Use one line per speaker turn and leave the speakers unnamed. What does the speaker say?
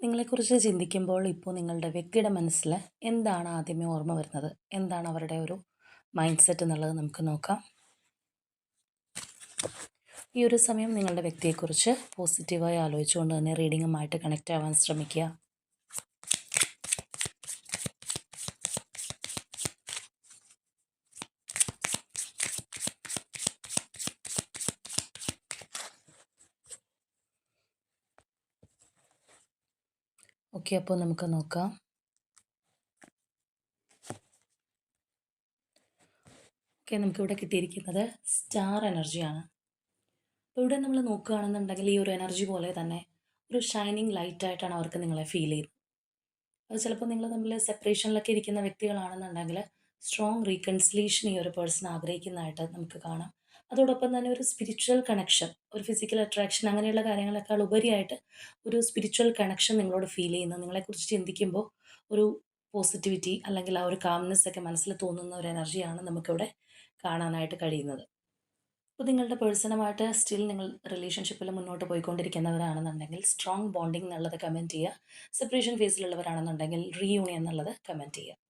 നിങ്ങളെക്കുറിച്ച് ചിന്തിക്കുമ്പോൾ ഇപ്പോൾ നിങ്ങളുടെ വ്യക്തിയുടെ മനസ്സിൽ എന്താണ് ആദ്യമേ ഓർമ്മ വരുന്നത്? എന്താണ് അവരുടെ ഒരു മൈൻഡ് സെറ്റ് എന്നുള്ളത് നമുക്ക് നോക്കാം. ഈ ഒരു സമയം നിങ്ങളുടെ വ്യക്തിയെക്കുറിച്ച് പോസിറ്റീവായി ആലോചിച്ചുകൊണ്ട് തന്നെ റീഡിങ്ങുമായിട്ട് കണക്റ്റ് ആവാൻ ശ്രമിക്കുക. ഓക്കെ, അപ്പോൾ നമുക്ക് നോക്കാം. ഓക്കെ, നമുക്കിവിടെ കിട്ടിയിരിക്കുന്നത് സ്റ്റാർ എനർജിയാണ്. അപ്പോൾ ഇവിടെ നമ്മൾ നോക്കുകയാണെന്നുണ്ടെങ്കിൽ ഈ ഒരു എനർജി പോലെ തന്നെ ഒരു ഷൈനിങ് ലൈറ്റായിട്ടാണ് അവർക്ക് നിങ്ങളെ ഫീൽ ചെയ്യുന്നത്. അത് ചിലപ്പോൾ നിങ്ങൾ തമ്മിൽ സെപ്പറേഷനിലൊക്കെ ഇരിക്കുന്ന വ്യക്തികളാണെന്നുണ്ടെങ്കിൽ സ്ട്രോങ് റീകൺസിലേഷൻ ഈ ഒരു പേഴ്സൺ ആഗ്രഹിക്കുന്നതായിട്ട് നമുക്ക് കാണാം. അതോടൊപ്പം തന്നെ ഒരു സ്പിരിച്വൽ കണക്ഷൻ, ഒരു ഫിസിക്കൽ അട്രാക്ഷൻ അങ്ങനെയുള്ള കാര്യങ്ങളെക്കാൾ ഉപരിയായിട്ട് ഒരു സ്പിരിച്വൽ കണക്ഷൻ നിങ്ങളോട് ഫീൽ ചെയ്യുന്നത്, നിങ്ങളെക്കുറിച്ച് ചിന്തിക്കുമ്പോൾ ഒരു പോസിറ്റിവിറ്റി അല്ലെങ്കിൽ ആ ഒരു കാംനെസ് ഒക്കെ മനസ്സിൽ തോന്നുന്ന ഒരു എനർജിയാണ് നമുക്കിവിടെ കാണാനായിട്ട് കഴിയുന്നത്. അപ്പോൾ നിങ്ങളുടെ പേഴ്സണുമായിട്ട് സ്റ്റിൽ നിങ്ങൾ റിലേഷൻഷിപ്പിൽ മുന്നോട്ട് പോയിക്കൊണ്ടിരിക്കുന്നവരാണെന്നുണ്ടെങ്കിൽ സ്ട്രോങ് ബോണ്ടിങ് എന്നുള്ളത് കമൻറ്റ് ചെയ്യുക. സെപ്പറേഷൻ ഫേസിലുള്ളവരാണെന്നുണ്ടെങ്കിൽ റീയൂണിയൻ എന്നുള്ളത് കമൻറ്റ് ചെയ്യുക.